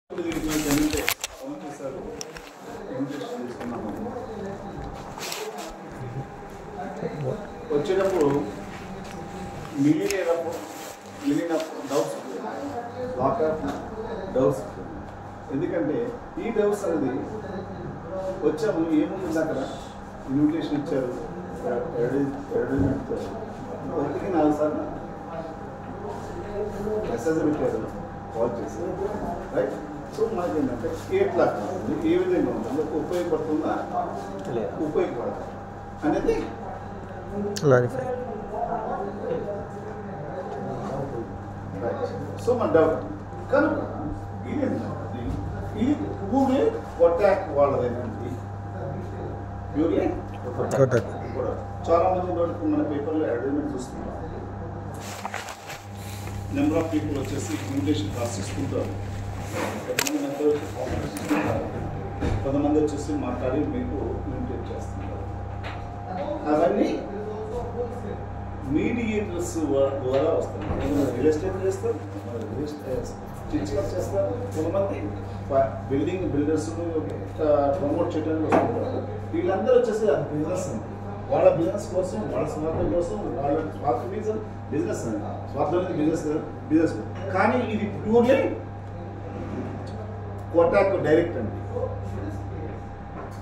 వచ్చేటప్పుడు మిగిలిన doubts lock of doubts. ఎందుకంటే ఈ డౌట్స్ అనేది వచ్చాము ఏముంది అక్కడ ఇన్విటేషన్ ఇచ్చారు, అడ్వర్టైజ్మెంట్ ఇచ్చారు, 1-4 సార్లు మెసేజ్ పెట్టారు, కాల్ చేశారు, రైట్. సో మనకి ఏంటంటే ఎట్లా ఏ విధంగా ఉంటుంది, ఉపయోగపడుతుందా ఉపయోగపడదు అనేది క్లారిఫై. సో మన డౌట్ కనుక ఇది ఇది ఊరే కొట్టాక్ వాళ్ళదేనండి. యూరియా చాలా మంది మన పేపర్లో అడ్వర్టైజ్మెంట్ చూస్తున్నాం. నెంబర్ ఆఫ్ పీపుల్ వచ్చేసి ఇన్విటేషన్ కార్డ్స్ ఇస్తుంటారు. కొంతమంది వచ్చేసి మాట్లాడి మీకు ఇన్విటేట్ చేస్తుంటారు. అవన్నీ మీడియేటర్స్ ద్వారా వస్తాయి. రియల్ ఎస్టేట్ చేస్తారు, చేస్తారు, కొంతమంది బిల్డర్స్ ప్రమోట్ చేయడానికి వస్తుంటారు. వీళ్ళందరూ వచ్చేసి అది బిజినెస్ అండి. వాళ్ళ బిజినెస్ కోసం, వాళ్ళ స్వార్థం కోసం, వాళ్ళ స్వార్థం బిజినెస్ అండి. స్వార్థం అనేది బిజినెస్ కానీ ఇది ప్యూర్లీ కోటాక్ డైరెక్ట్ అండి.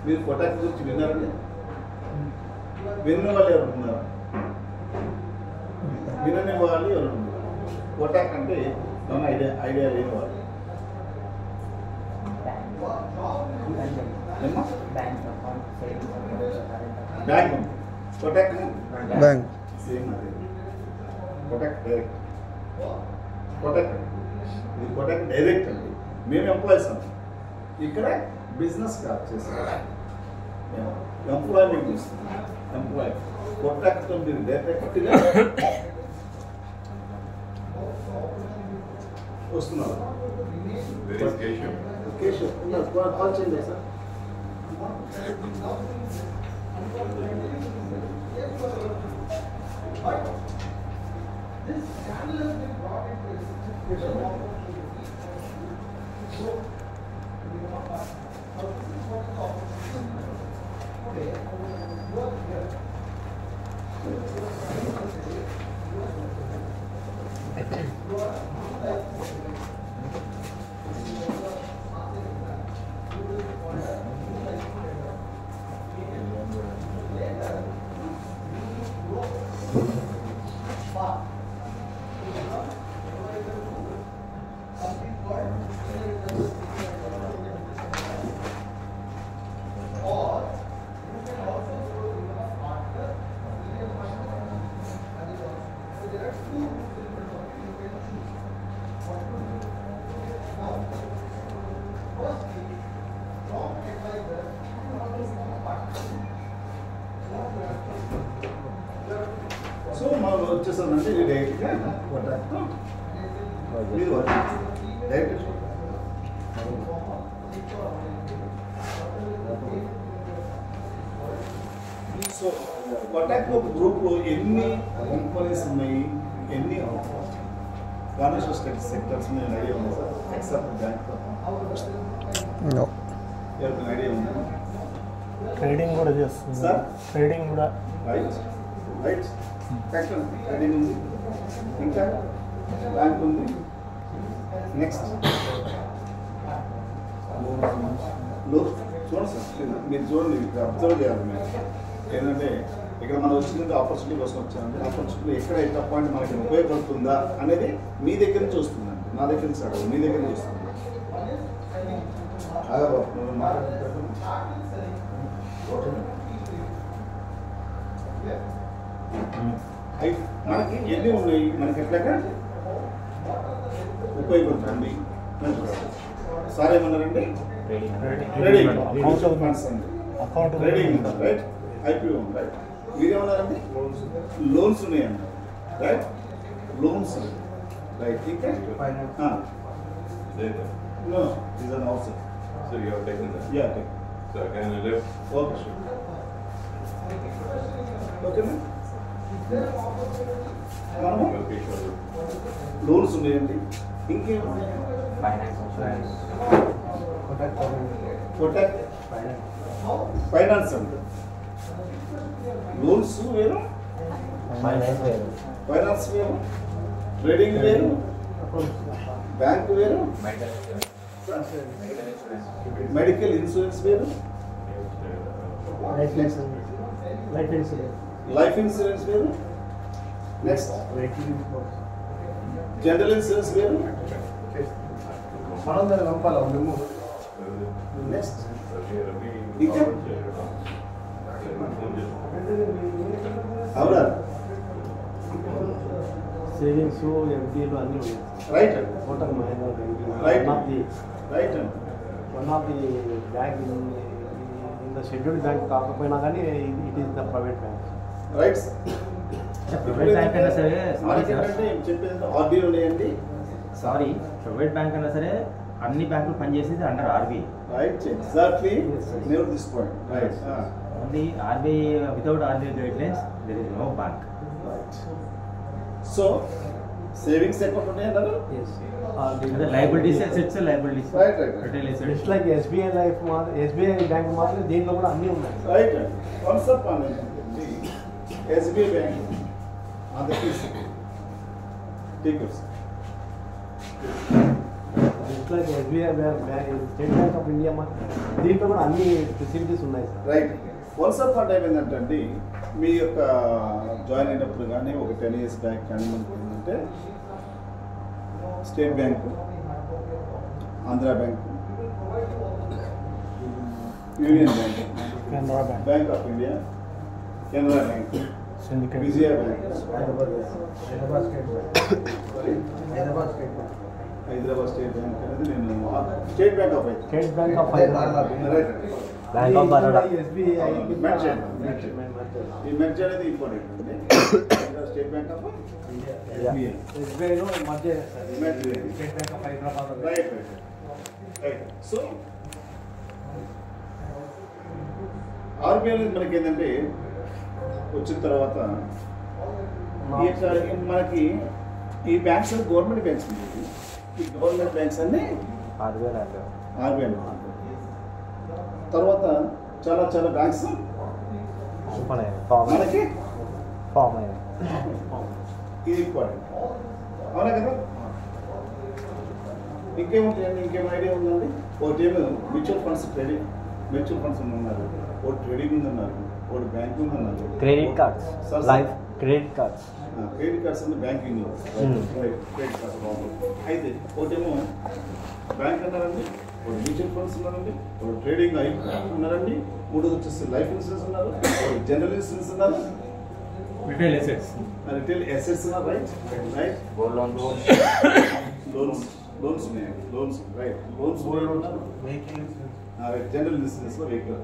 మీరు కోటాక్ గురించి విన్నారండి? విన్న వాళ్ళు ఎవరు ఉన్నారు? వినని వాళ్ళు ఎవరు ఉన్నారు? కోటాక్ అంటే మన ఐడియా లేని వాళ్ళు. బ్యాంక్ ఉంది, కోటాక్ బ్యాంక్ సేమ్ అదే. కోటాక్ డైరెక్ట్, కోటాక్ ఇది కోటాక్ డైరెక్ట్ అండి. మేము ఎంప్లాయీస్ అండి. ఇక్కడ బిజినెస్ కాదు చేస్తాం, ఎంప్లాయ్మెంట్ ఇస్తున్నాం. ఎంప్లాయ్ కోటాక్తో మీరు డైరెక్ట్గా వస్తున్నారు. కాల్ చేయండి సార్. సో మనం వచ్చేసానంటే ఇది డైరెక్ట్గా మీరు డైరెక్ట్. సో కోటాక్ గ్రూప్ ఎన్ని కంపెనీస్ ఉన్నాయి, ఎన్ని ఫైనాన్షియల్ సెక్టర్స్ ఉన్నాయి ఐడియా ఉంది సార్? ఎక్సెప్ట్ బ్యాంక్ ఎవరికి ఐడియా ఉంది? ట్రేడింగ్ కూడా చేస్తుంది సార్, ట్రేడింగ్ కూడా రైట్ రైట్ ట్రేడింగ్ ఉంది, ఇంకా బ్యాంక్ ఉంది. Next loan. చూడండి సార్, మీరు చూడండి, అబ్జర్వ్ చేయాలి. మీరు ఏంటంటే ఇక్కడ మనం వచ్చింది ఆపర్చునిటీ కోసం వచ్చామంటే ఆపర్చునిటీ ఎక్కడ ఎట్లా పాయింట్ మనకి ఉపయోగపడుతుందా అనేది మీ దగ్గర నుంచి వస్తుందండి. నా దగ్గర నుంచి అడగదు, మీ దగ్గర నుంచి వస్తుంది. మనకి ఎన్ని ఉన్నాయి, మనకి ఎట్లాగా ఉపయోగపడుతుంది. సార్ ఏమన్నారండి? ట్రేడింగ్ ఉంది, రైట్. ఐపీఓ ఉంది, రైట్. మీరేమన్నారండి? లోన్స్ ఉన్నాయండి, రైట్. Loans, right. ఇంకా no, these are outside. So you have taken that? Yeah, take. So can you live? Okay, sure. Okay, ma'am. Okay, sure. Loans ఉన్నాయండి, ఇంకేం finance Kotak finance అండి. Loans వేరు, finance వేరు, trading వేరు, bank వేరు, medical insurance వేరు, life insurance వేరు, next general insurance వేరు. మనం దాన్ని పంపాలి. నెక్స్ట్ ఇంకా అవునా సేవింగ్స్ ఎఫ్డీలు అన్నీ ఉన్నాయి. Right Kotak Mahindra Right. Bank right one of the bank in the scheduled bank కాకపోయినా కానీ it is the private bank. Right private bank అయినా సరే చెప్పేది ఆర్డీ ఉన్నాయండి. సారీ ప్రైవేట్ బ్యాంక్ అయినా సరే అన్ని బ్యాంకులు పనిచేసేది under RBI. Right exactly never this point. Right only RBI without RBI guidelines there is no bank. So savings account ఉన్నాయన్నారు. Liabilities assets liabilities right right retail just assets like SBI life SBI bank మాత్రం దీంట్లో కూడా అన్నీ ఉన్నాయి. Right concept అనేది SBI bank Andhra Pradesh tickets just like SBI bank State Bank of India దీంట్లో కూడా అన్ని ఫెసిలిటీస్ ఉన్నాయి సార్. రైట్ కాన్సెప్ట్ ఫండ్ ఏమైందంటే మీ యొక్క జాయిన్ అయినప్పుడు కానీ ఒక 10 years బ్యాక్ కానీ మనకి ఏంటంటే state bank, Andhra bank, union bank, Canara bank, bank of India, Canara bank, syndicate, Vijaya bank, Hyderabad state bank, Hyderabad state bank అనేది నేను state Bank of state Bank of Hyderabad, right bank of Baroda. SBI ఈ మెర్జ్ అనేది ఇంపార్టెంట్ అండి. State Bank of ఎస్బీఐలో మధ్య merge state Bank of Hyderabad. Right right. So RBI అనేది మనకి ఏంటంటే వచ్చిన తర్వాత ఈ యొక్క మనకి ఈ బ్యాంక్స్ గవర్నమెంట్ బ్యాంక్స్ ఉండేవి. ఈ గవర్నమెంట్ బ్యాంక్స్ అన్నీ ఆర్బీఐ తర్వాత చాలా చాలా బ్యాంక్స్ మనకి ఇది ఇంపార్టెంట్. అవునా కదా? ఇంకేముంటాయండి? ఇంకేం ఐడియా ఉందండి? ఒకటేమో mutual funds trading, mutual funds ఉన్నారు, ఒకటి ట్రేడింగ్ ఉందన్నారు, ఒకటి బ్యాంకింగ్ ఉందన్నారు, credit cards, life credit cards, credit cards అంటే బ్యాంకింగ్ క్రెడిట్ కార్డ్స్ అయితే ఒకటేమో బ్యాంక్ అన్నారండి, ఒక మ్యూచువల్ ఫండ్స్ ఉన్నారండి, ఒక ట్రేడింగ్ ఉన్నారండి, మూడోది వచ్చేసి లైఫ్ ఇన్సూరెన్స్ ఉన్నారు, ఒక జనరల్ ఇన్సూరెన్స్ ఉన్నారు, రిటైల్ అసెట్స్ రిటైల్ అసెట్స్ ఉన్నారు. Right right gold loan loans ఉన్నాయి, లోన్స్ రైట్ లోన్స్ ఉన్నారు. జనరల్ ఇన్సూరెన్స్ లో వెహికల్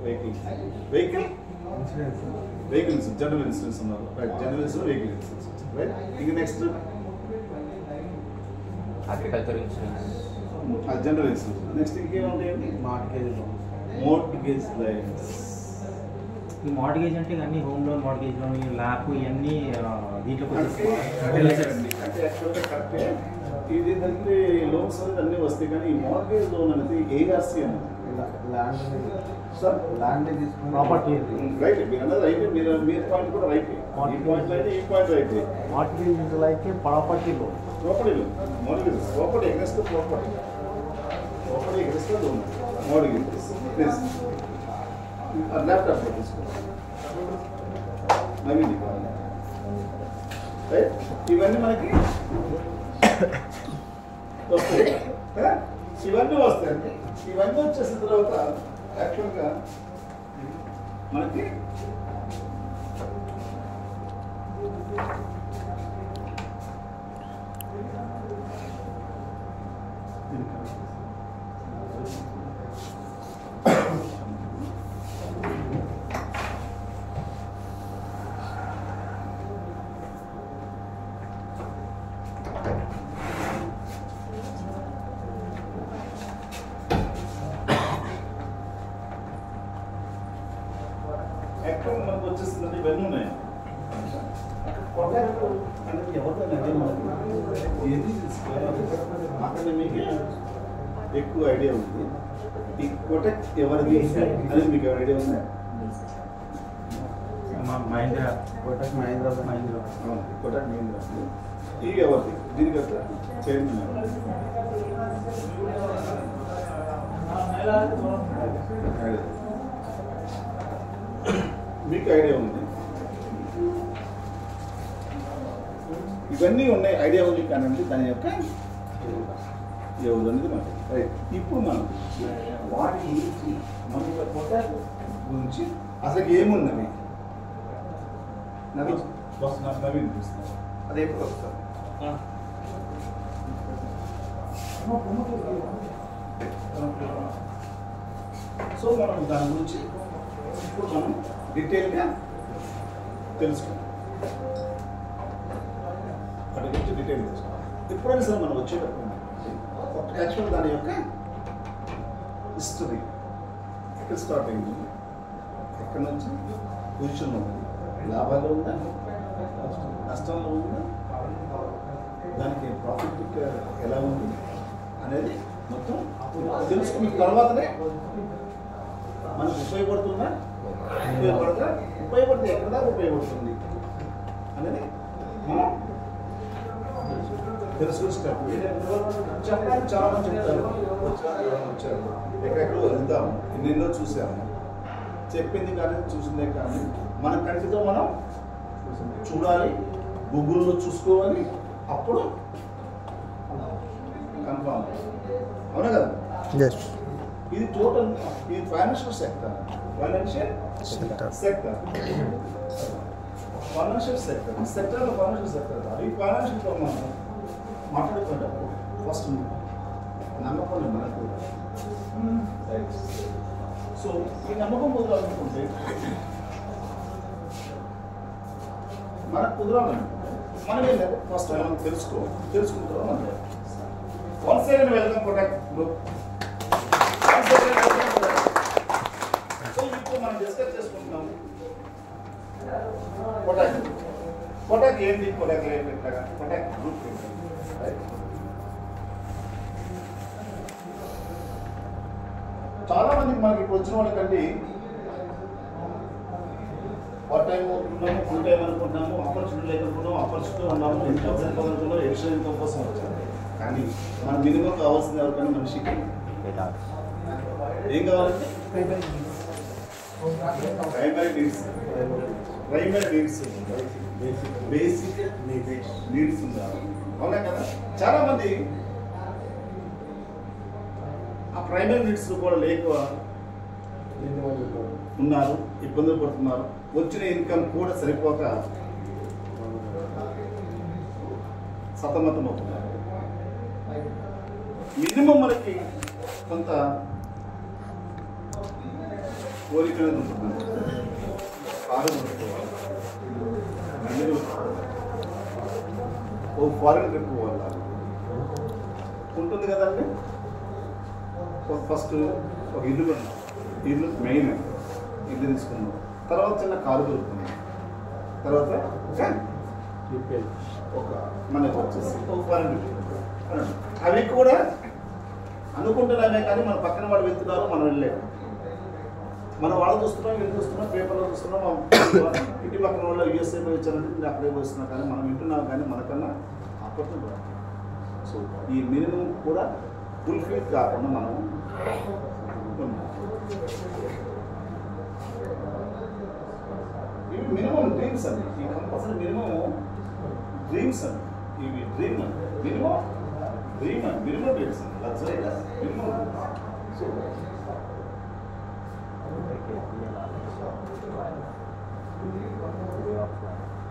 ఇన్సూరెన్స్, జనరల్ ఇన్సూరెన్స్ ఉన్నారు. Right general insurance, vehicle insurance. Right ఇంక next agriculture insurance, general insurance. Next ఇంకేముంటాయండి? Mortgage lines. ఈ mortgage అంటే అన్ని home loan, mortgage loan, LAP ఇవన్నీ దీంట్లోకి వచ్చేస్తాయి. అంటే యాక్చువల్గా కరెక్టే. ఇది ఏంటంటే లోన్స్ అనేది అన్నీ వస్తాయి, కానీ ఈ మార్ట్గేజ్ లోన్ అనేది ఏఆర్సీ అనేది సార్ ల్యాండ్ తీసుకుని ప్రాపర్టీ రైట్. మీరు అన్నది రైట్, మీరు పాయింట్ కూడా రైట్. ఈ పాయింట్ అయితే ఈ point right. Mortgage is like property loan. Property loan, mortgage property against property against loan mortgage. Please laptop తీసుకోండి, నవీన్ రైట్. ఇవన్నీ మనకి వస్తాయి కదా? ఇవన్నీ వస్తాయండి. ఇవన్నీ వచ్చేసిన తర్వాత యాక్చువల్గా మనకి యాక్చువల్గా మనకు వచ్చేస్తుందండి ఇవన్నీ ఉన్నాయి. అనేది ఎవరిదైనా మనకి ఏది అకాడమీకి ఎక్కువ ఐడియా ఉంది. ఈ కోటక్ ఎవరిది అనేది మీకు ఐడియా ఉందా? మహీంద్రా. కోటక్ మహీంద్రా. అవును, కోటక్ మహీంద్రా. ఇది ఎవరిది? దీనికి అట్లా చైర్మన్ ఎవరు? మీకు ఐడియా ఉంది? ఇవన్నీ ఉన్నాయి. ఐడియా ఉంది కానీ దాని యొక్క ఎవరు అనేది మనకి రైట్. ఇప్పుడు మనం వాటి గురించి మన కోటక్ గురించి అసలు ఏమున్నవి నవీన్ నవీన్ చూస్తున్నారు. అది ఎప్పుడు వస్తారు? సో మనం దాని గురించి ఇప్పుడు మనం డీటెయిల్గా తెలుసుకుందాం. వాటి గురించి డీటెయిల్ తెలుసుకుందాం. ఎప్పుడైనా సరే మనం వచ్చేటప్పుడు యాక్చువల్ దాని యొక్క హిస్టరీ ఎక్కడ స్టార్ట్ అయింది, ఎక్కడి నుంచి పొజిషన్లో ఉంది, లాభాలు ఉందా, నష్టంలో ఉందా, దానికి ప్రాఫిట్ ఎలా ఉంది అనేది మొత్తం తెలుసుకున్న తర్వాతనే మనకు ఉపయోగపడుతుందా, ఉపయోగపడితే ఎక్కడ దాకా ఉపయోగపడుతుంది అనేది మనం తెలుసుకుని స్టెప్. చెప్పడానికి చాలా మంది చెప్తారు, వచ్చారు ఎక్కడెక్కడో వెళ్తాము, ఎన్నెన్నో చూసాము, చెప్పింది కానీ చూసిందే కానీ మన కంటితో మనం చూడాలి, గూగుల్లో చూసుకోవాలి, అప్పుడు కన్ఫామ్. అవునా కదా? ఇది టోటల్, ఇది ఫైనాన్షియల్ సెక్టర్. ఫైనాన్షియల్ సెక్టర్ సెక్టర్లో ఫైనాన్షియల్ సెక్టర్. ఈ ఫైనాన్షియల్తో మనం మాట్లాడుకునేటప్పుడు ఫస్ట్ నమ్మకం మనకు. సో ఈ నమ్మకం కుదరాలనుకుంటే మనకు కుదరాలనుకుంటే మనం ఏం లేదు, ఫస్ట్ మనం తెలుసుకున్న తర్వాత మనం one second welcome Kotak group. So ఇప్పుడు మనం డిస్కస్ చేసుకుంటున్నాము కోటక్ ఏంటి, కోటక్ ఎట్లాగా, కోటక్ గ్రూప్ ఏంటి. చాలా మందికి మనకి ఇప్పుడు వచ్చిన వాళ్ళకంటే పార్ట్ టైం అనుకుంటున్నాము, ఫుల్ టైం అనుకుంటున్నాము, ఆపర్చునిటీ లేకపోతున్నాము, ఆపర్చునిటీ ఉన్నాము, ఇన్కమ్ అనుకున్నాము, ఎడిషనల్ ఇన్కమ్ కోసం వచ్చాము. కానీ మన మినిమం కావాల్సింది ఎవరికైనా మనిషికి ఏం కావాలంటే ప్రైమరీ నీడ్స్, బేసిక్ నీడ్స్ ఉండాలి. అవునా కదా? చాలా మంది ఆ ప్రైమరీ నీడ్స్ కూడా లేక ఉన్నారు, ఇబ్బందులు పడుతున్నారు. వచ్చిన ఇన్కమ్ కూడా సరిపోక సతమతం అవుతున్నారు. మినిమం మనకి కొంత కోరికలు ఉంటున్నారు. కారు కొనుక్కోవాలి, ఓ ఫారెన్ ట్రిప్ పోవాలి ఉంటుంది కదండి. ఫస్ట్ ఒక ఇల్లు కొన్నాం, ఇల్లు మెయిన్ ఇల్లు తీసుకున్నాం, తర్వాత చిన్న కారు దొరుకుతున్నాం, తర్వాత ఒక మనకు వచ్చేసి ఒక ఫారెన్ ట్రిప్. అవి కూడా అనుకుంటున్నామే కానీ మన పక్కన వాళ్ళు వెళ్తున్నారు, మనం వెళ్ళలేము. మనం వాళ్ళు చూస్తున్నాం, వీళ్ళు చూస్తున్నాం, పేపర్లో చూస్తున్నాం, ఇంటి పక్కన వాళ్ళు యూఎస్ఏ పోయి వచ్చారంటే నేను అక్కడే పోయిస్తున్నాం, కానీ మనం వింటున్నాం కానీ మనకన్నా ఆపర్చునిటీ. సో ఈ మినిమం కూడా ఫుల్ఫిల్ కాకుండా మనం ఇవి మినిమం డ్రీమ్స్ అండి. ఈ కంపల్సరీ మినిమం డ్రీమ్స్ అండి. ఇవి డ్రీమ్ అండి, మినిమం డ్రీమ్ అండి, మినిమం డ్రీమ్స్ అండి, luxury minimum. So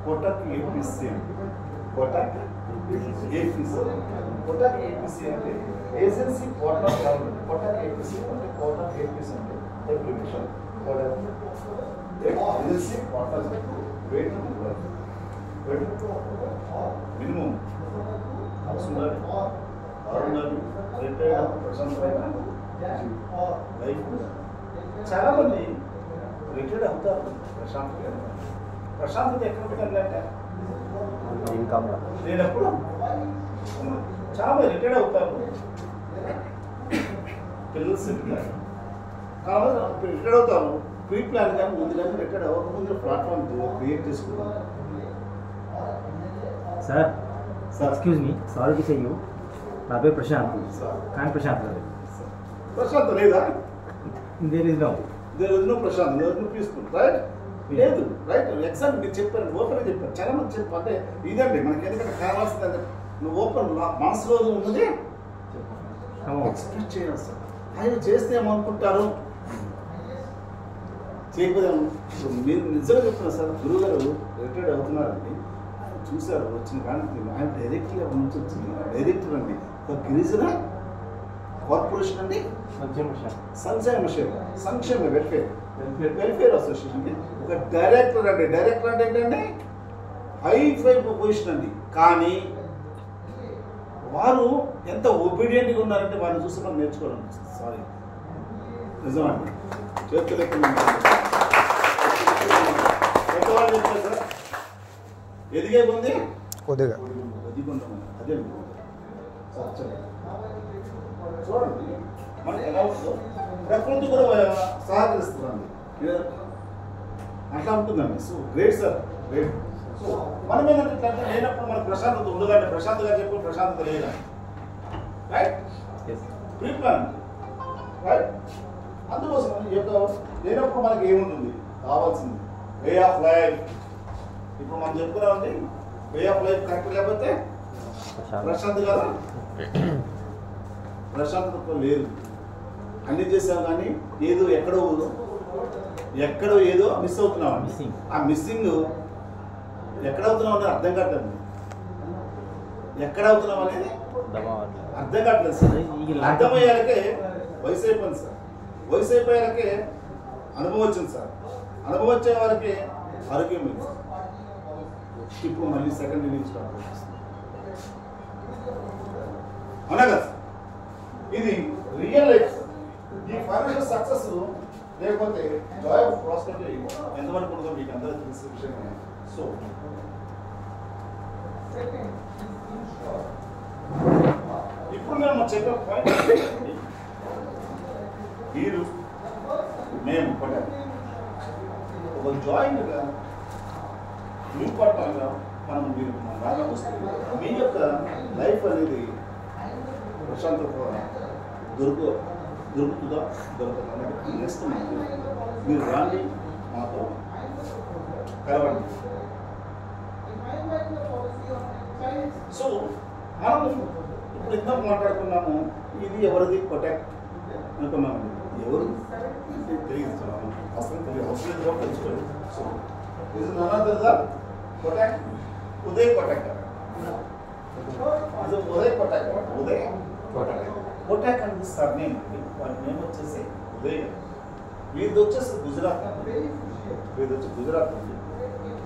Kotak APC అంటే కోటక్ ఏపీసీ అంటే agency partner government. Kotak APC అంటే కోటక్ ఏపీసీ అంటే application agency partner wait minimum house ఉండాలి, కారు ఉండాలి, రిటైర్డ్ ప్రశాంతమైన లైఫ్. చాలా మంది రిటైర్డ్ అవుతారు ప్రశాంతత ఎక్కడ పెట్టాలంటే ఇన్కమ్ లేనప్పుడు చాలా మంది రిటైర్డ్ అవుతారు, పిల్లలు సెట్ కాదు కాబట్టి రిటైర్డ్ అవుతారు. ప్రీ ప్లాన్ కానీ ముందు కానీ రిటైర్డ్ అవ్వకముందు ప్లాట్ఫామ్ క్రియేట్ చేసుకుంటారు. Sir sir excuse me, sorry to say you, నా పేరు ప్రశాంత్. సార్ కానీ ప్రశాంత్ లేదు. ప్రశాంత్ లేదా? There is no. There is no Prashant, there is no peaceful, right? లేదు, రైట్. ఎగ్జాంపుల్ మీరు చెప్పారు, ఓపెన్గా చెప్పారు. చాలా మంది చెప్పారు. అంటే ఇదండి మనకి ఎందుకంటే కావాల్సింది అంటే నువ్వు ఓపెన్ మనసులో ఉన్నది ఎక్స్ప్రెస్ చేయాలి సార్. ఆయన చేస్తే ఏమనుకుంటారు, చేయకపోతే మీరు నిజంగా చెప్తున్నారు సార్. గురువు గారు రిటైర్డ్ అవుతున్నారండి, ఆయన చూశారు వచ్చిన కానీ ఆయన డైరెక్ట్గా నుంచి వచ్చింది డైరెక్టర్ అండి ఒక గిరిజన కార్పొరేషన్ అండి, సంక్షేమ వెల్ఫేర్ అసోసియేషన్కి ఒక డైరెక్టర్ అండి. డైరెక్టర్ అంటే ఏంటంటే హై ఫై పొజిషన్ అండి. కానీ వారు ఎంత ఒబీడియంట్గా ఉన్నారంటే వారిని చూసి మనం నేర్చుకోవాలనిపిస్తుంది. సారీ, నిజమండి. చేతులు పెద్దవాళ్ళు చెప్పారు సార్, ఎదిగే కొంది కొద్దిగా అదే చూడండి మనకి ఎలా ఉంటుందో ప్రకృతి కూడా సహకరిస్తుందండి. అట్లా ఉంటుందండి. So great sir, great. So మనం ఏంటంటే ఇట్లా లేనప్పుడు మనకు ప్రశాంతత ఉండదండి. ప్రశాంత్ గారు చెప్పిన ప్రశాంతత లేదండి, రైట్? Pre plan, right? అందుకోసం ఈ యొక్క లేనప్పుడు మనకి ఏముంటుంది కావాల్సింది వే ఆఫ్ లైఫ్. ఇప్పుడు మనం చెప్పుకున్నామండి, వే ఆఫ్ లైఫ్ కరెక్ట్ లేకపోతే ప్రశాంత్ కదా, ప్రశాంతత లేదు. అన్ని చేసాం కానీ ఏదో ఎక్కడో ఏదో మిస్ అవుతున్నామండి. ఆ మిస్సింగ్ ఎక్కడ అవుతున్నాం అనేది అర్థం కావట్లేదు. ఎక్కడ అవుతున్నాం అనేది అర్థం కావట్లేదు సార్. అర్థమయ్యాకే వయసు అయిపోయింది సార్. వయసు అయిపోయాకే అనుభవం వచ్చింది సార్. అనుభవం వచ్చే వారికి ఆరోగ్యం ఉంది. ఇప్పుడు మళ్ళీ సెకండ్ ఇన్నింగ్ స్టార్ట్ అవుతుంది. అవునా కదా? ఇది రియల్ లైఫ్. ఈ ఫైనాన్షియల్ సక్సెస్ లేకపోతే జాయ్ ఆఫ్ ప్రాస్పెరిటీ ఎంతవరకు ఉంటుందో మీకు అందరూ తెలిసిన విషయమే. సో ఇప్పుడు మేము చెప్పే పాయింట్ మీరు మేము ఒక జాయింట్గా మీ పట్టాగా మనం మీరు బాగా వస్తే మీ యొక్క లైఫ్ అనేది ప్రశాంతత దొరుకుతుందా అనేది నెక్స్ట్ మీరు రాండి, మాతో కలవండి. సో మనం ఇప్పుడు ఇందాక మాట్లాడుకున్నాము, ఇది ఎవరిది కొటాక్ అనుకున్నామండి. ఎవరు తెలియదు అసలు తెలియదు, అవసరం తెలుసుకోలేదు. సో ఇది నన్నదా కొటాక్, ఉదయ్ కొటాక్ గారు. ఇది ఉదయ్ కొటాక్, ఉదయ్ కొటాక్ అనేది సార్ నేమ్ అండి. వారి నేమ్ వచ్చేసి ఉదయ్ గారు. వీరిది వచ్చేసి గుజరాత్ అండి. వీరిది వచ్చి గుజరాత్ అండి.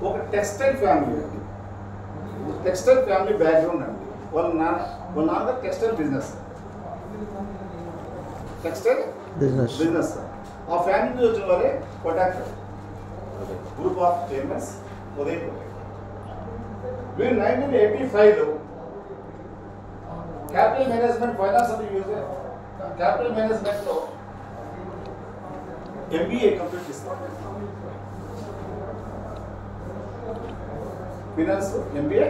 ఒక టెక్స్టైల్ ఫ్యామిలీ అండి. టెక్స్టైల్ ఫ్యామిలీ బ్యాక్గ్రౌండ్ అండి. వాళ్ళ నాన్న టెక్స్టైల్ బిజినెస్ ఆ ఫ్యామిలీ వచ్చిన వారే Kotak group of chairmans Uday Kotak. వీరు 1985లో క్యాపిటల్ మేనేజ్మెంట్ ఫైనాన్స్ క్యాపిటల్ మేనేజ్మెంట్లో MBA కంప్లీట్ చేస్తారు. ఫినాన్స్ MBA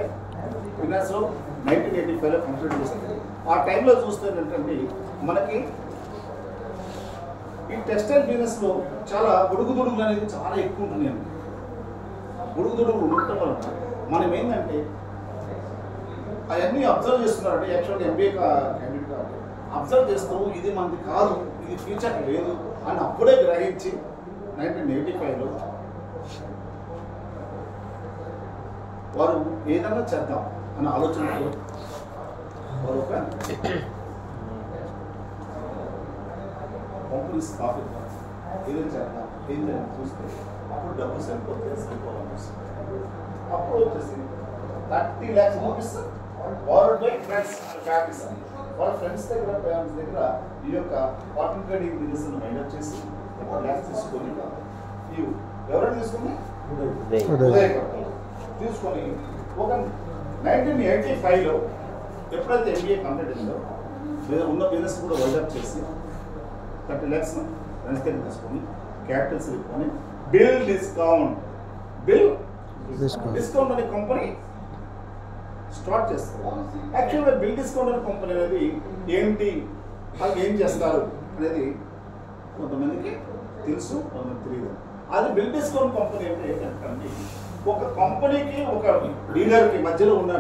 ఫినాన్స్లో 1985లో కంప్లీట్ చేస్తారు. ఆ టైంలో చూస్తే ఏంటంటే మనకి ఈ టెక్స్టైల్ బిజినెస్లో చాలా ఉడుగుదుడుగులు అనేది చాలా ఎక్కువ ఉంటున్నాయండి. ఉడుగుదుడుగులు ఉండటం వలన మనం ఏంటంటే అవన్నీ అబ్జర్వ్ చేస్తున్నారంటే యాక్చువల్గా MBA క్యాండిడేట్ కాబట్టి అబ్జర్వ్ చేస్తూ ఇది మనది కాదు, ఇది ఫ్యూచర్ లేదు అని అప్పుడే గ్రహించి 1985లో వారు ఏదైనా చేద్దాం అన్న ఆలోచనతో వారు ఒక కంపెనీ స్థాపిద్దాం, ఏదైనా చేద్దాం, ఏం చేయాలని చూస్తే అప్పుడు డబ్బు సరిపోవాలని అప్పుడు వచ్చేసి 30 lakhs rupees borrowed by friends and families. వాళ్ళ ఫ్రెండ్స్ దగ్గర ఈ యొక్క కాటన్ ట్రేడింగ్ బిజినెస్ మైండప్ చేసి 30 lakhs తీసుకొని ఎవరైనా తీసుకుని తీసుకొని ఒక 1985లో ఎప్పుడైతే MBA కంప్లీట్ అయిందో ఉన్న బిజినెస్ కూడా వైడప్ చేసి 30 lakhs రెంట్కి తీసుకొని క్యాపిటల్స్ పెట్టుకొని బిల్ డిస్కౌంట్ అనే కంపెనీ స్టార్ట్ చేస్తారు. యాక్చువల్గా బిల్ డిస్కౌంట్ అనే కంపెనీ అనేది ఏంటి, వాళ్ళు ఏం చేస్తారు అనేది కొంతమందికి తెలుసు, కొంతమంది తెలియదు. అది బిల్ డిస్కౌంట్ కంపెనీ అంటే ఏంటంటే ఒక కంపెనీకి ఒక డీలర్కి మధ్యలో ఉన్న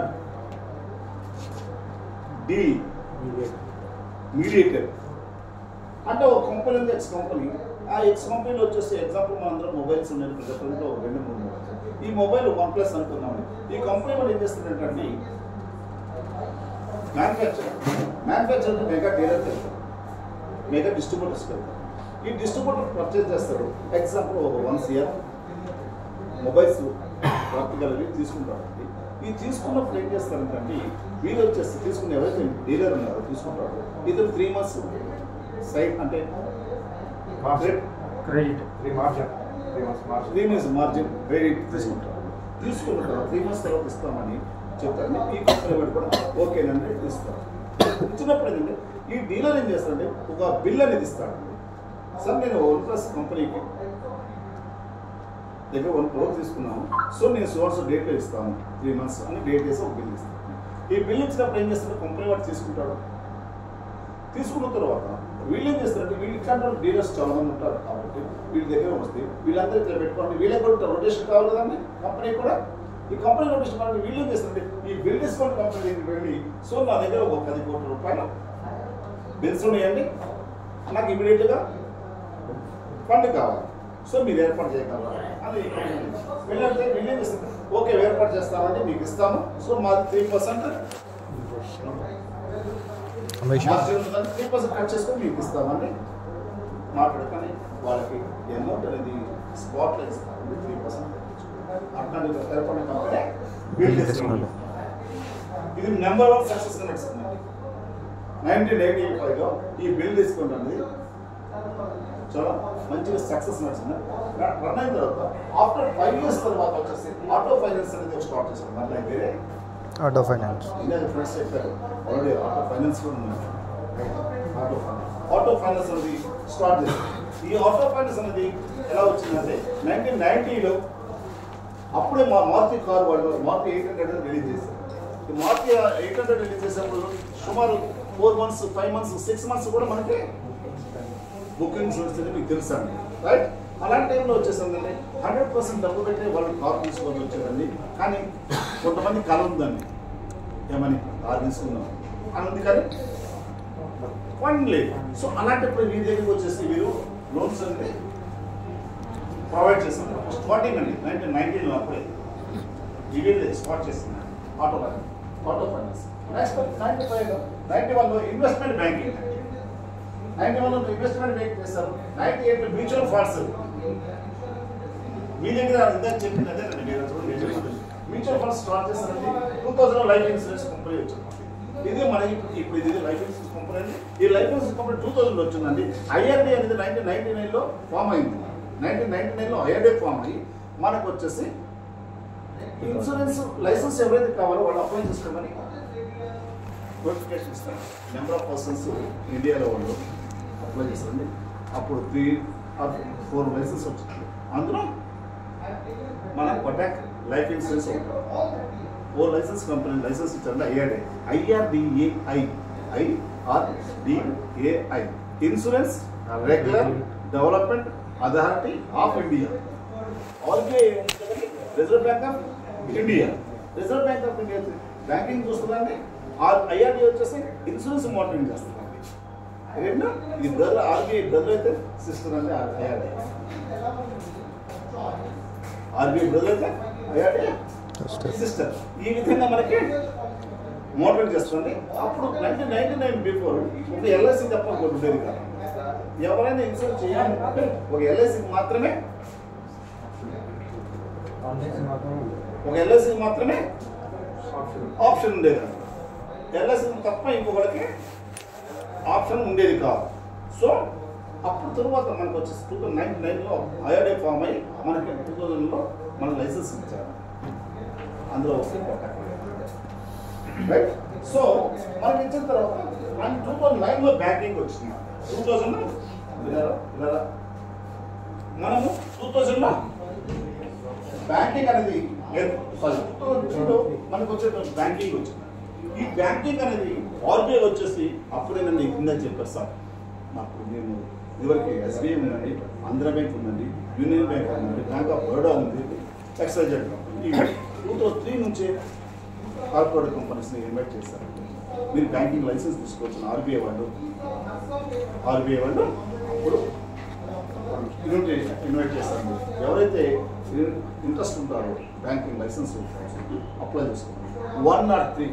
మీడియేటర్ అంటే ఒక కంపెనీ ఉంది, ఎక్స్ కంపెనీ. ఆ ఎక్స్ కంపెనీలో వచ్చేసి ఎగ్జాంపుల్ మన అందరూ మొబైల్స్ ఉన్నాయి, ప్రజెంట్లో 2-3 మొబైల్స్. ఈ మొబైల్ OnePlus అనుకున్నాము. ఈ కంపెనీ వాళ్ళు ఏం చేస్తుందంటే మ్యానుఫ్యాక్చర్ మెగా డీలర్కి వెళ్తారు, మెగా డిస్ట్రిబ్యూటర్స్కి వెళ్తారు. ఈ డిస్ట్రిబ్యూటర్ పర్చేజ్ చేస్తారు. ఎగ్జాంపుల్ ఒక 1 CR మొబైల్స్ ప్రాక్టికల్గా తీసుకుంటారండి. ఈ తీసుకున్నప్పుడు ఏం చేస్తారంటే వీళ్ళు వచ్చేసి తీసుకుని ఎవరైతే డీలర్ ఉన్నారో తీసుకుంటారు, ఇద్దరు 3 months సైడ్ అంటే క్రెడిట్ 3 months మార్జిన్ క్రెడిట్ తీసుకుంటారు. తీసుకున్న తర్వాత 3 months తర్వాత ఇస్తామని చెప్తారండి. ఈ కంపెనీ వాడు కూడా ఓకేనండి ఇస్తారు. ఇచ్చినప్పుడు ఏంటంటే ఈ డీలర్ ఏం చేస్తారంటే ఒక బిల్ అనేది ఇస్తాడు. సార్ నేను OnePlus కంపెనీకి దగ్గర 1 crore తీసుకున్నాను, సో నేను సోర్స్ డేట్లో ఇస్తాను 3 months అని డేట్ వేసి ఒక బిల్ ఇస్తాను. ఈ బిల్ ఇచ్చినప్పుడు ఏం చేస్తాడు కంపెనీ వాడు తీసుకుంటాడు. తీసుకున్న తర్వాత వీళ్ళు ఏం చేస్తారంటే వీళ్ళు ఇట్లాంటి డీలర్స్ చాలా మంది ఉంటారు కాబట్టి వీళ్ళ దగ్గర వస్తే వీళ్ళందరూ ఇట్లా పెట్టుకోండి, వీళ్ళకి కూడా రొటేషన్ కావాలి కదండి కంపెనీ కూడా. ఈ కంపెనీ రొటేషన్ కావాలి, వీళ్ళు ఏం చేస్తారంటే ఈ బిల్ డిస్కౌంట్ కంపెనీ దగ్గరికి వెళ్ళి సో నా దగ్గర ఒక 10 కోట్ల రూపాయలు బిల్స్ ఉన్నాయండి, నాకు ఇమీడియట్గా ఫండ్ కావాలి, సో మీరు ఏర్పాటు చేయగలరా అని వెళ్ళంటే వీళ్ళు ఏం చేస్తారు ఓకే ఏర్పాటు చేస్తామంటే మీకు ఇస్తాము, సో మాది 3% 3% కట్ చేసుకొని మీకు ఇస్తామని మాట్లాడుకొని వాళ్ళకి అమౌంట్ అనేది స్పాట్లో ఇస్తామండి 3% అట్లాంటి ఏర్పడిన కంపెనీ బిల్ డిస్కౌంట్. ఇది నెంబర్ 1 సక్సెస్ నడుస్తుందండి. 1985లో ఈ బిల్ డిస్కౌంట్ అనేది చాలా మంచిగా సక్సెస్ నడుస్తుంది. రన్ అయిన తర్వాత ఆఫ్టర్ 5 years తర్వాత వచ్చేసి ఆటో ఫైనాన్స్ అనేది స్టార్ట్ చేశారు. మళ్ళీ వేరే ఆటో ఫైనాన్స్ ఇండియా ఫ్రెండ్స్ చెప్పారు ఆల్రెడీ ఆటో ఫైనాన్స్ కూడా ఉన్నారు. ఆటో ఫైనాన్స్ అనేది స్టార్ట్ చేశారు. ఈ ఆటో ఫైనాన్స్ అనేది ఎలా వచ్చిందంటే 1990లో అప్పుడే మా మారుతి కారు వాళ్ళు మారుతి 800 రిలీజ్ చేశారు. ఈ మారుతి 800 రిలీజ్ చేసినప్పుడు సుమారు 4 months 5 months 6 months కూడా మనకి బుకింగ్స్ వస్తుంది, మీకు తెలుసు అండి రైట్. అలాంటి టైంలో వచ్చేసిందండి 100% డబ్బు పెట్టి వాళ్ళు కారు తీసుకొని వచ్చేదండి. కానీ కొంతమంది కళ ఉందండి, ఏమని కారు తీసుకున్నాం అని ఉంది కానీ ఫండ్ లేదు. సో అలాంటప్పుడు మీ దగ్గరికి వచ్చేసి మీరు లోన్స్ అనేది ప్రొవైడ్ చేస్తున్నారు. స్టార్టింగ్ అండి 1990లో అప్పుడే ఇవే స్టార్ట్ చేస్తున్నారు ఆటో ఫైనాన్స్. నెక్స్ట్ 91లో ఇన్వెస్ట్మెంట్ బ్యాంకింగ్. 91లో ఇన్వెస్ట్మెంట్ బ్యాంక్ చేస్తారు. 98లో మ్యూచువల్ ఫండ్స్. మీ దగ్గర ఇందాక చెప్పింది అదేనండి, మ్యూచువల్ ఫండ్స్ స్టార్ట్ చేస్తారండి. 2000లో లైఫ్ ఇన్సూరెన్స్ కంపెనీ వచ్చింది. ఇది మన ఇప్పుడు ఇది లైఫ్ ఇన్సూరెన్స్ కంపెనీ అండి. ఈ లైఫ్ ఇన్సూరెన్స్ కంపెనీ 2000లో వచ్చిందండి. IRD అనేది 1999లో ఫామ్ అయింది. 1999లో IRD ఫామ్ అయ్యి మనకు వచ్చేసి ఇన్సూరెన్స్ లైసెన్స్ ఎవరైతే కావాలో వాళ్ళు అప్లై చేసుకోమని నోటిఫికేషన్ ఇస్తారు. నెంబర్ ఆఫ్ పర్సన్స్ ఇండియాలో వాళ్ళు అప్లై చేస్తారండి. అప్పుడు 3 or 4 లైసెన్స్ వచ్చింది. అందులో మన Kotak life insurance 4 license company license ఇచ్చారండి. IRDAI insurance regular development authority of India. RBI Reserve Bank of India. Reserve Bank of India banking చూస్తుందండి. IRD వచ్చేసి ఇన్సూరెన్స్ మానిటరింగ్ చేస్తుందండి. రెండు ఇది బ్రదర్ RBI బ్రదర్ అయితే సిస్టర్ అండి IRD. RBI బ్రదర్ అయితే IRD sister. ఈ విధంగా మనకి మోడలింగ్ చేస్తుంది. అప్పుడు 1999 బిఫోర్ ఒక LIC తప్ప ఒకటి ఉండేది కాదు. ఎవరైనా ఇన్సూరెన్స్ చేయాలంటే ఒక LICకి మాత్రమే ఆప్షన్ ఉండేది. LIC తప్ప ఇంకొకరికి ఆప్షన్ ఉండేది కాదు. సో అప్పుడు తర్వాత మనకు వచ్చేసి 2099లో IRD ఫామ్ అయ్యి మనకి 2000లో మన లైసెన్స్ ఇచ్చారు. అందులో రైట్. సో మనకి ఇచ్చిన తర్వాత 2009లో బ్యాంకింగ్ వచ్చింది. 2009 రోజుల్లో బ్యాంకింగ్ అనేది మనకు వచ్చే బ్యాంకింగ్ వచ్చింది. ఈ బ్యాంకింగ్ అనేది ఆర్బీఐ వచ్చేసి అప్పుడే నన్ను కింద చెప్పారు సార్, మాకు మేము ఇదివరకు ఎస్బీఐ ఉందండి, ఆంధ్ర బ్యాంక్ ఉందండి, యూనియన్ బ్యాంక్ ఉందండి, బ్యాంక్ ఆఫ్ బరోడా ఉంది, ఎక్సైజెడ్ ఈ 2003 నుంచే కార్పొరేట్ కంపెనీస్ని ఇన్వైట్ చేశారు. మీరు బ్యాంకింగ్ లైసెన్స్ తీసుకోవచ్చు ఆర్బీఐ వాళ్ళు అప్పుడు ఇన్వైట్ చేస్తారు. ఎవరైతే ఇంట్రెస్ట్ ఉంటారో బ్యాంకింగ్ లైసెన్స్ అప్లై చేసుకోండి. 103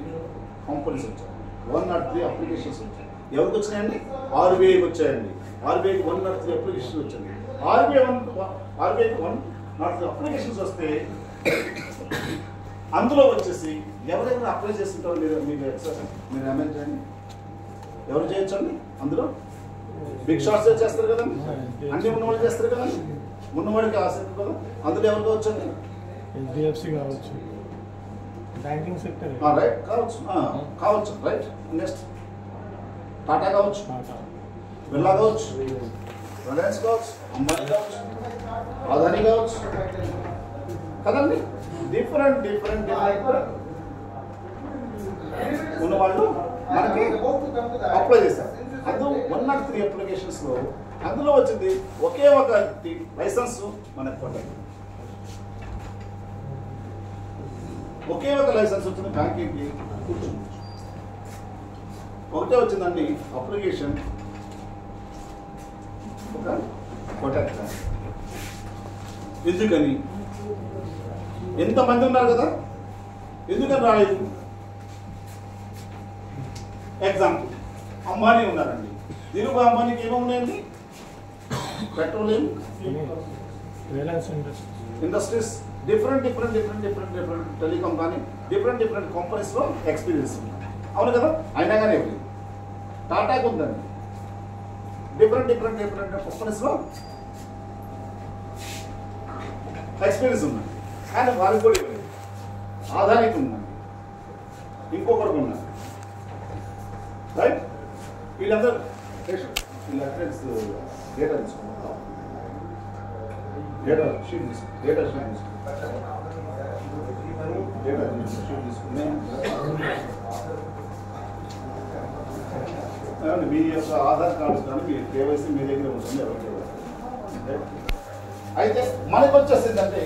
కంపెనీస్ వచ్చాయి, 103 అప్లికేషన్స్ వచ్చాయి. ఎవరికి వచ్చినాయండి? ఆర్బీఐకి వచ్చాయండి. ఆర్బీఐకి 103 అప్లికేషన్స్ వచ్చాయి. ఆర్బీఐకి 103 అప్లికేషన్స్ వస్తే అందులో వచ్చేసి ఎవరెవరు అప్లై చేస్తుంటారో మీరు అమేజ్ చేయండి. ఎవరు చేయొచ్చండి అందులో? బిగ్ షాట్స్ చేస్తారు కదండి, అన్ని ఉన్నవాళ్ళు చేస్తారు కదండి, ఉన్నవాడికి ఆసక్తి కదా. అందులో ఎవరు కావచ్చండి? HDFC కావచ్చు, బ్యాంకింగ్ సెక్టర్ రైట్ కావచ్చు రైట్. నెక్స్ట్ టాటా కావచ్చు, బిర్లా కావచ్చు, రిలయన్స్ కావచ్చు, అంబానీ కావచ్చు, అదానీ కావచ్చు కదండి. డిఫరెంట్ ఉన్నవాళ్ళు మనకి అప్లై చేస్తారు. అందులో 103 అప్లికేషన్స్లో అందులో వచ్చింది ఒకే ఒక లైసెన్స్ మనకు పడ్డది. ఒకే ఒక లైసెన్స్ వచ్చింది బ్యాంకింగ్కి. కూర్చుంది ఒకటే వచ్చిందండి అప్లికేషన్, ఒక కోటాక్ బ్యాంక్. ఎందుకని? ఎంతమంది ఉన్నారు కదా, ఎందుకని రాలేదు? ఎగ్జాంపుల్ అంబానీ ఉన్నారండి, దిరుగు అంబానీకి ఏమున్నాయండి? Petroleum, Reliance industries, different telecom కానీ డిఫరెంట్ కంపెనీస్లో ఎక్స్పీరియన్స్ ఉంది. అవును కదా, అయినా కానీ ఇవ్వలేదు. టాటాకు ఉందండి, డిఫరెంట్ కంపెనీస్లో ఎక్స్పీరియన్స్ ఉందండి, కానీ వారికి కూడా ఇవ్వలేదు. ఆదానికి ఉందండి, ఇంకొకరికి ఉందండి రైట్. వీళ్ళందరూ డేటా తీసుకుంటాం, డేటా షీట్ తీసుకుని మీ యొక్క ఆధార్ కార్డు కానీ మీ కేవైసీ మీ దగ్గర ఉంటుంది. అయితే మనకు వచ్చేసిందంటే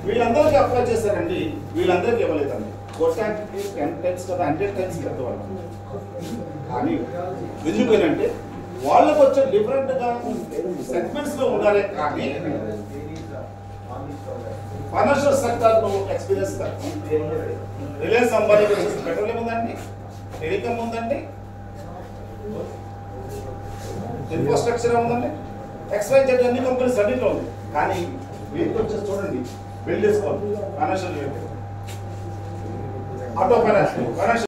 వీళ్ళందరికీ అప్లై చేశారండి, వీళ్ళందరికీ ఇవ్వలేదండి. కొట్టానికి 10 times కదా, 100 times పెద్దవాళ్ళు. కానీ ఎందుకనంటే వాళ్ళకు వచ్చే డిఫరెంట్గా సెగ్మెంట్స్లో ఉన్నారే, కానీ ఫైనాన్షియల్ సెక్టార్లో ఎక్స్పీరియన్స్ తక్కువ. రిలయన్స్ అంబానీ వచ్చేసి పెట్రోలియం ఉందండి, టెలికాం ఉందండి, ఇన్ఫ్రాస్ట్రక్చర్ ఉందండి, ఎక్స్వైజెడ్ అన్ని కంపెనీస్ అన్నింటిలో ఉంది. కానీ వీటికి వచ్చేసి చూడండి, బిల్డ్ చేసుకోవాలి ఫైనాన్షియల్ ఆటో ఫైనాన్స్